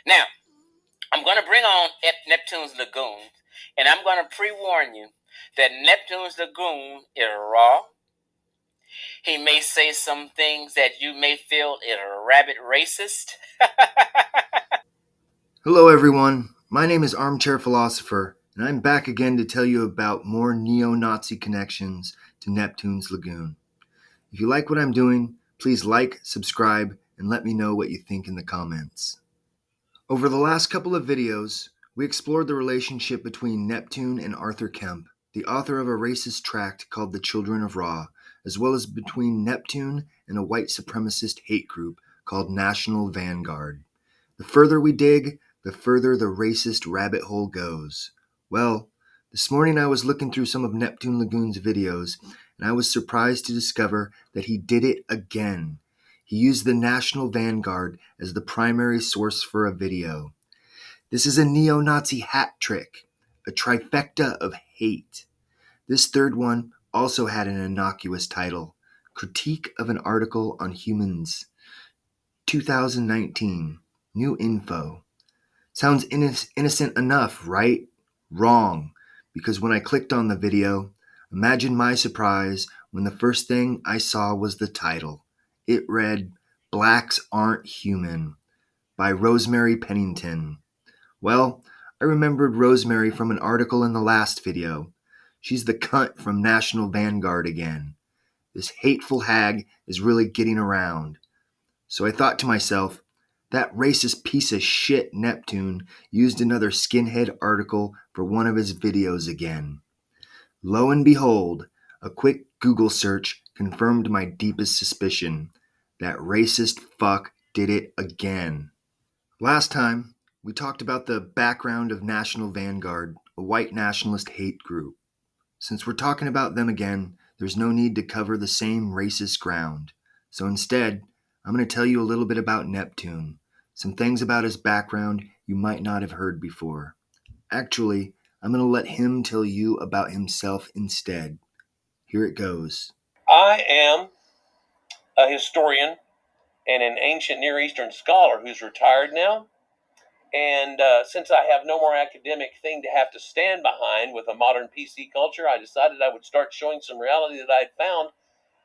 Now, I'm going to bring on Neptunes Lagoon, and I'm going to pre-warn you that Neptunes Lagoon is raw. He may say some things that you may feel is rabid racist. Hello everyone, my name is Armchair Philosopher, and I'm back again to tell you about more neo-Nazi connections to Neptunes Lagoon. If you like what I'm doing, please like, subscribe, and let me know what you think in the comments. Over the last couple of videos, we explored the relationship between Neptune and Arthur Kemp, the author of a racist tract called The Children of Ra, as well as between Neptune and a white supremacist hate group called National Vanguard. The further we dig, the further the racist rabbit hole goes. Well, this morning I was looking through some of Neptune Lagoon's videos, and I was surprised to discover that he did it again. He used the National Vanguard as the primary source for a video. This is a neo-Nazi hat trick, a trifecta of hate. This third one also had an innocuous title, Critique of an Article on Humans, 2019, New Info. Sounds innocent enough, right? Wrong, because when I clicked on the video, imagine my surprise when the first thing I saw was the title. It read, Blacks Aren't Human, by Rosemary Pennington. Well, I remembered Rosemary from an article in the last video. She's the cunt from National Vanguard again. This hateful hag is really getting around. So I thought to myself, that racist piece of shit Neptune used another skinhead article for one of his videos again. Lo and behold, a quick Google search confirmed my deepest suspicion. That racist fuck did it again. Last time, we talked about the background of National Vanguard, a white nationalist hate group. Since we're talking about them again, there's no need to cover the same racist ground. So instead, I'm going to tell you a little bit about Neptune, some things about his background you might not have heard before. Actually, I'm going to let him tell you about himself instead. Here it goes. I am a historian and an ancient Near Eastern scholar who's retired now. And since I have no more academic thing to have to stand behind with a modern PC culture, I decided I would start showing some reality that I had found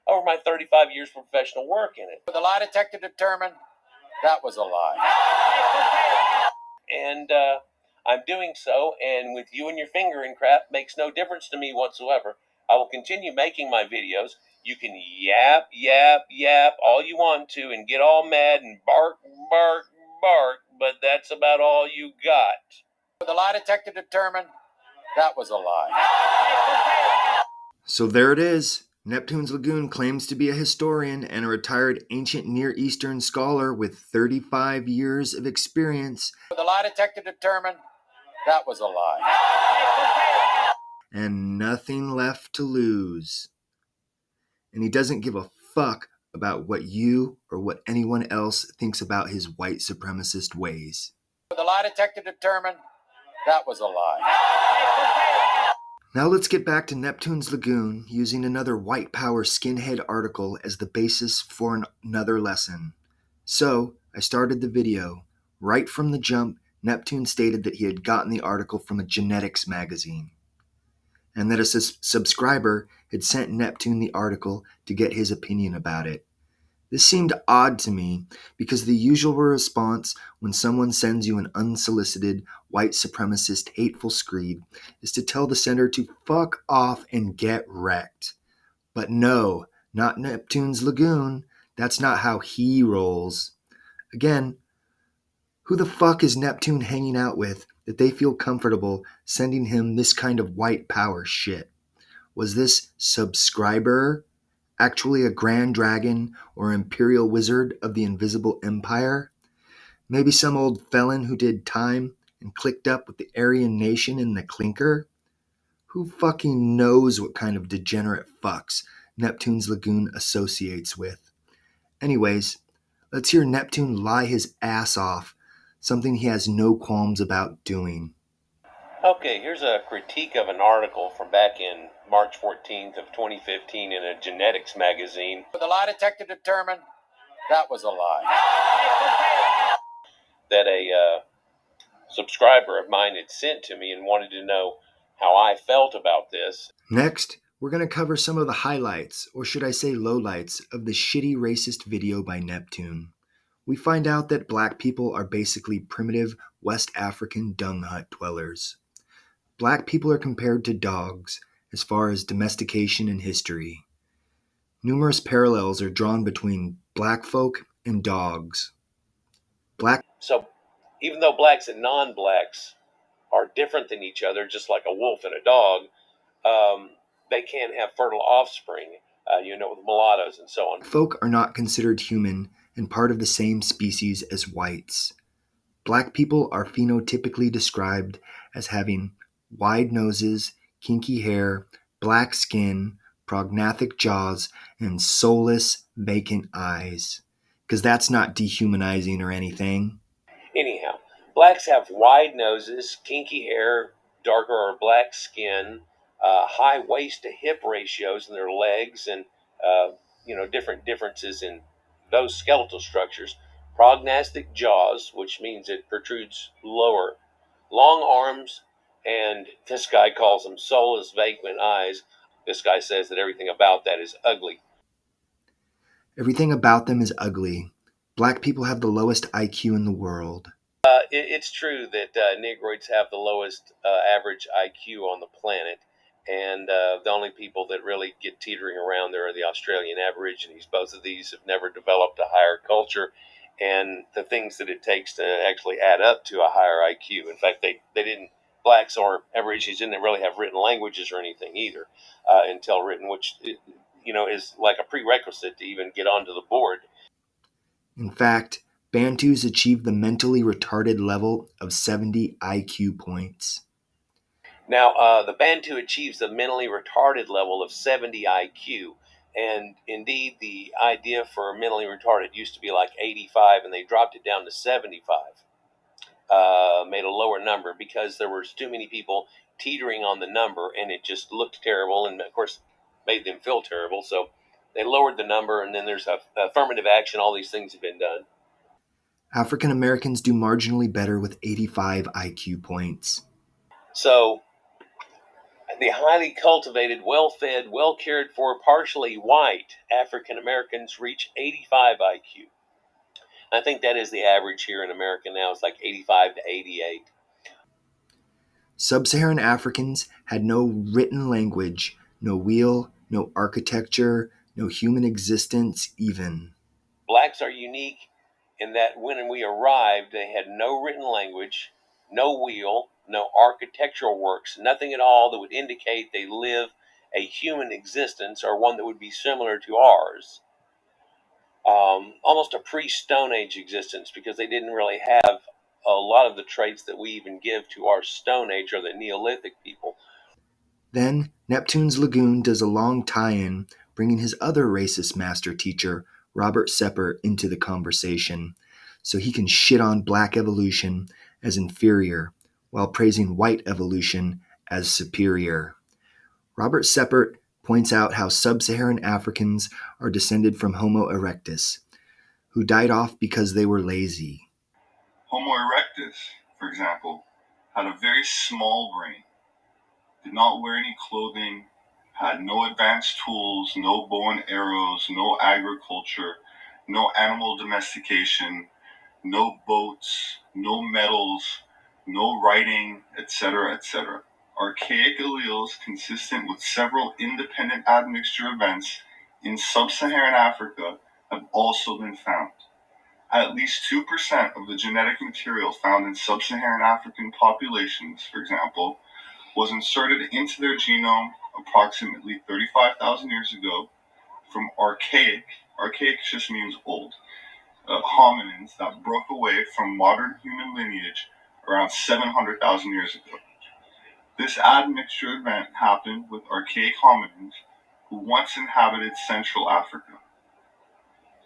over my 35 years of professional work in it. The lie detector determined that was a lie. And I'm doing so, and with you and your finger in crap makes no difference to me whatsoever. I will continue making my videos. You can yap, yap, yap all you want to and get all mad and bark, bark, bark, but that's about all you got. The lie detector determined that was a lie. So there it is. Neptunes Lagoon claims to be a historian and a retired ancient Near Eastern scholar with 35 years of experience. The lie detector determined that was a lie. And nothing left to lose. And he doesn't give a fuck about what you or what anyone else thinks about his white supremacist ways. The lie detector determined that was a lie. Now let's get back to Neptunes Lagoon using another white power skinhead article as the basis for another lesson. So I started the video. Right from the jump, Neptune stated that he had gotten the article from a genetics magazine, and that a subscriber had sent Neptune the article to get his opinion about it. This seemed odd to me because the usual response when someone sends you an unsolicited, white supremacist, hateful screed is to tell the sender to fuck off and get wrecked. But no, not Neptune's Lagoon. That's not how he rolls. Again, who the fuck is Neptune hanging out with that they feel comfortable sending him this kind of white power shit? Was this subscriber actually a grand dragon or imperial wizard of the invisible empire? Maybe some old felon who did time and clicked up with the Aryan nation in the clinker? Who fucking knows what kind of degenerate fucks Neptune's Lagoon associates with? Anyways, let's hear Neptune lie his ass off, something he has no qualms about doing. Okay, here's a critique of an article from back in March 14th of 2015 in a genetics magazine. The lie detector determined that was a lie. That a subscriber of mine had sent to me and wanted to know how I felt about this. Next, we're going to cover some of the highlights, or should I say lowlights, of the shitty racist video by Neptune. We find out that black people are basically primitive West African dung hut dwellers. Black people are compared to dogs as far as domestication and history. Numerous parallels are drawn between black folk and dogs. So even though blacks and non-blacks are different than each other, just like a wolf and a dog, they can have fertile offspring, with mulattoes and so on. Folk are not considered human and part of the same species as whites. Black people are phenotypically described as having wide noses, kinky hair, black skin, prognathic jaws, and soulless, vacant eyes. Because that's not dehumanizing or anything. Anyhow, blacks have wide noses, kinky hair, darker or black skin, high waist to hip ratios in their legs, and different differences in those skeletal structures. Prognathic jaws, which means it protrudes lower, long arms, and this guy calls them soulless, vacant eyes. This guy says that everything about that is ugly. Everything about them is ugly. Black people have the lowest IQ in the world. It's true that Negroids have the lowest average IQ on the planet, and the only people that really get teetering around there are the Australian Aborigines. Both of these have never developed a higher culture and the things that it takes to actually add up to a higher IQ. In fact, they didn't, blacks or Aborigines didn't really have written languages or anything either until written, which is like a prerequisite to even get onto the board. In fact, Bantus achieved the mentally retarded level of 70 IQ points. Now, the Bantu achieves the mentally retarded level of 70 IQ. And indeed, the idea for mentally retarded used to be like 85, and they dropped it down to 75. Made a lower number because there was too many people teetering on the number, and it just looked terrible, and of course, made them feel terrible. So they lowered the number, and then there's affirmative action. All these things have been done. African Americans do marginally better with 85 IQ points. So the highly cultivated, well-fed, well-cared for, partially white African Americans reach 85 IQ. I think that is the average here in America now. It's like 85 to 88. Sub-Saharan Africans had no written language, no wheel, no architecture, no human existence even. Blacks are unique in that when we arrived, they had no written language, no wheel, no architectural works, nothing at all that would indicate they live a human existence or one that would be similar to ours. Almost a pre-Stone Age existence, because they didn't really have a lot of the traits that we even give to our Stone Age or the Neolithic people. Then, Neptunes Lagoon does a long tie-in, bringing his other racist master teacher, Robert Sepehr, into the conversation, so he can shit on black evolution as inferior, while praising white evolution as superior. Robert Sepehr points out how sub-Saharan Africans are descended from Homo erectus, who died off because they were lazy. Homo erectus, for example, had a very small brain, did not wear any clothing, had no advanced tools, no bow and arrows, no agriculture, no animal domestication, no boats, no metals, no writing, etc., etc. Archaic alleles consistent with several independent admixture events in sub-Saharan Africa have also been found. At least 2% of the genetic material found in sub-Saharan African populations, for example, was inserted into their genome approximately 35,000 years ago from archaic just means old, hominins that broke away from modern human lineage around 700,000 years ago. This admixture event happened with archaic hominins who once inhabited Central Africa.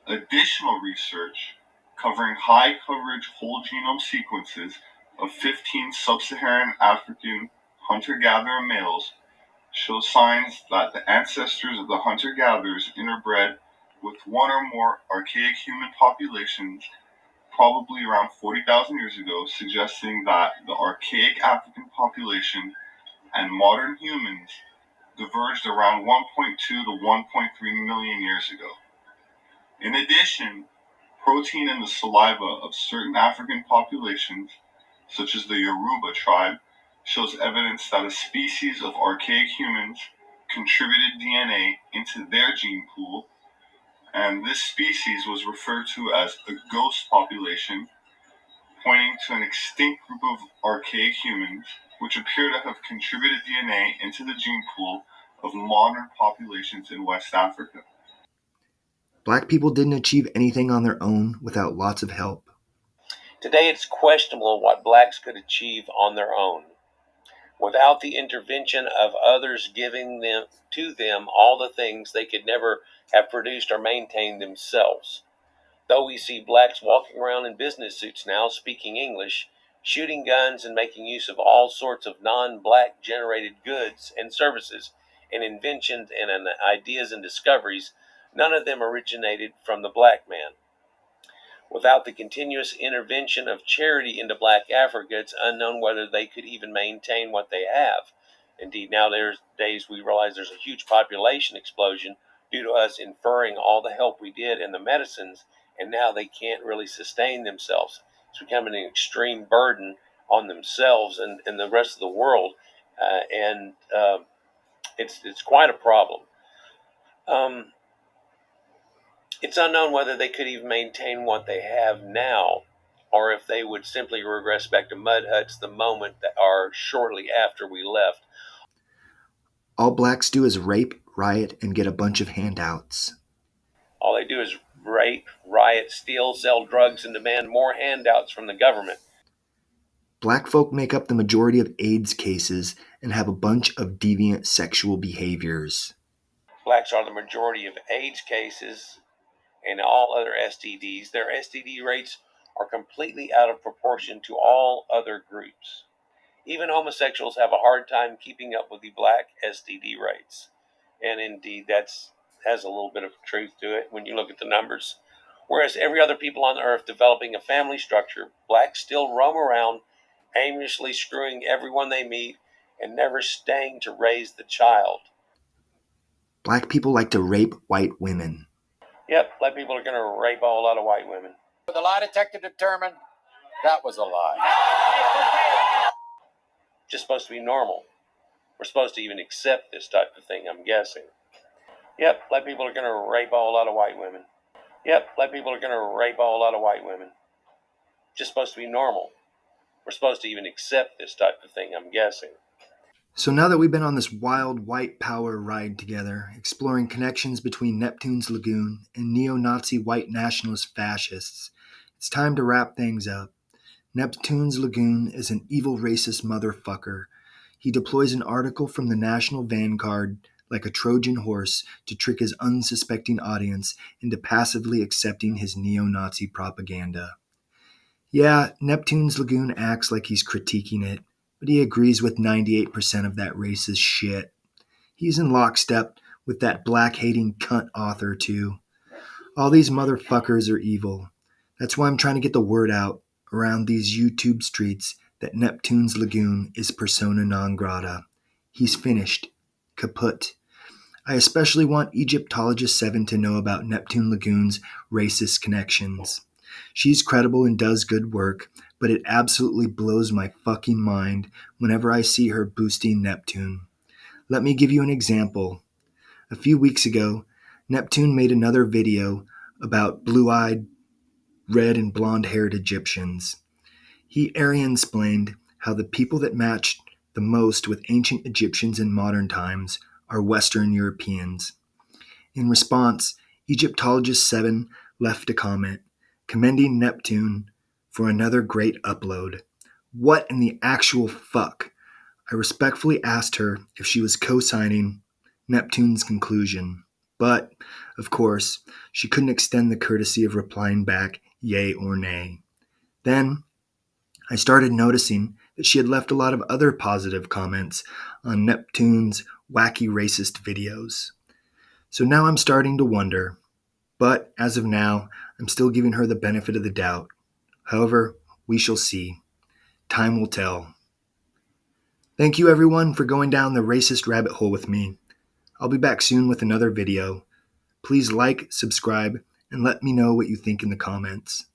Additional research covering high coverage whole genome sequences of 15 sub-Saharan African hunter-gatherer males shows signs that the ancestors of the hunter-gatherers interbred with one or more archaic human populations probably around 40,000 years ago, suggesting that the archaic African population and modern humans diverged around 1.2 to 1.3 million years ago. In addition, protein in the saliva of certain African populations, such as the Yoruba tribe, shows evidence that a species of archaic humans contributed DNA into their gene pool, and this species was referred to as a ghost population, pointing to an extinct group of archaic humans which appear to have contributed DNA into the gene pool of modern populations in West Africa. Black people didn't achieve anything on their own without lots of help. Today it's questionable what blacks could achieve on their own, without the intervention of others giving them all the things they could never have produced or maintained themselves. Though we see blacks walking around in business suits now, speaking English, shooting guns, and making use of all sorts of non-black generated goods and services and inventions and ideas and discoveries, none of them originated from the black man. Without the continuous intervention of charity into black Africa, it's unknown whether they could even maintain what they have. Indeed, nowadays we realize there's a huge population explosion due to us inferring all the help we did and the medicines, and now they can't really sustain themselves. It's becoming an extreme burden on themselves and the rest of the world, and it's quite a problem. It's unknown whether they could even maintain what they have now, or if they would simply regress back to mud huts the moment that are shortly after we left. All blacks do is rape, riot, and get a bunch of handouts. All they do is rape, riot, steal, sell drugs, and demand more handouts from the government. Black folk make up the majority of AIDS cases and have a bunch of deviant sexual behaviors. Blacks are the majority of AIDS cases and all other STDs. Their STD rates are completely out of proportion to all other groups. Even homosexuals have a hard time keeping up with the black STD rates. And indeed, that has a little bit of truth to it when you look at the numbers. Whereas every other people on earth developing a family structure, blacks still roam around aimlessly screwing everyone they meet and never staying to raise the child. Black people like to rape white women. Yep, black people are going to rape a whole lot of white women. The lie detector determined that was a lie. Just supposed to be normal. We're supposed to even accept this type of thing, I'm guessing. Yep, black people are going to rape a whole lot of white women. Yep, black people are going to rape a whole lot of white women. Just supposed to be normal. We're supposed to even accept this type of thing, I'm guessing. So now that we've been on this wild white power ride together, exploring connections between Neptunes Lagoon and neo-Nazi white nationalist fascists, it's time to wrap things up. Neptunes Lagoon is an evil racist motherfucker. He deploys an article from the National Vanguard like a Trojan horse to trick his unsuspecting audience into passively accepting his neo-Nazi propaganda. Yeah, Neptunes Lagoon acts like he's critiquing it, but he agrees with 98% of that racist shit. He's in lockstep with that black-hating cunt author, too. All these motherfuckers are evil. That's why I'm trying to get the word out around these YouTube streets that Neptunes Lagoon is persona non grata. He's finished. Kaput. I especially want Egyptologist 7 to know about Neptune Lagoon's racist connections. She's credible and does good work, but it absolutely blows my fucking mind whenever I see her boosting Neptune. Let me give you an example. A few weeks ago, Neptune made another video about blue-eyed, red and blonde-haired Egyptians. He Aryan-splained how the people that matched the most with ancient Egyptians in modern times are Western Europeans. In response, Egyptologist 7 left a comment, commending Neptune for another great upload. What in the actual fuck? I respectfully asked her if she was co-signing Neptune's conclusion, but, of course, she couldn't extend the courtesy of replying back yay or nay. Then, I started noticing that she had left a lot of other positive comments on Neptune's wacky racist videos. So now I'm starting to wonder, but as of now, I'm still giving her the benefit of the doubt. However, we shall see. Time will tell. Thank you everyone for going down the racist rabbit hole with me. I'll be back soon with another video. Please like, subscribe, and let me know what you think in the comments.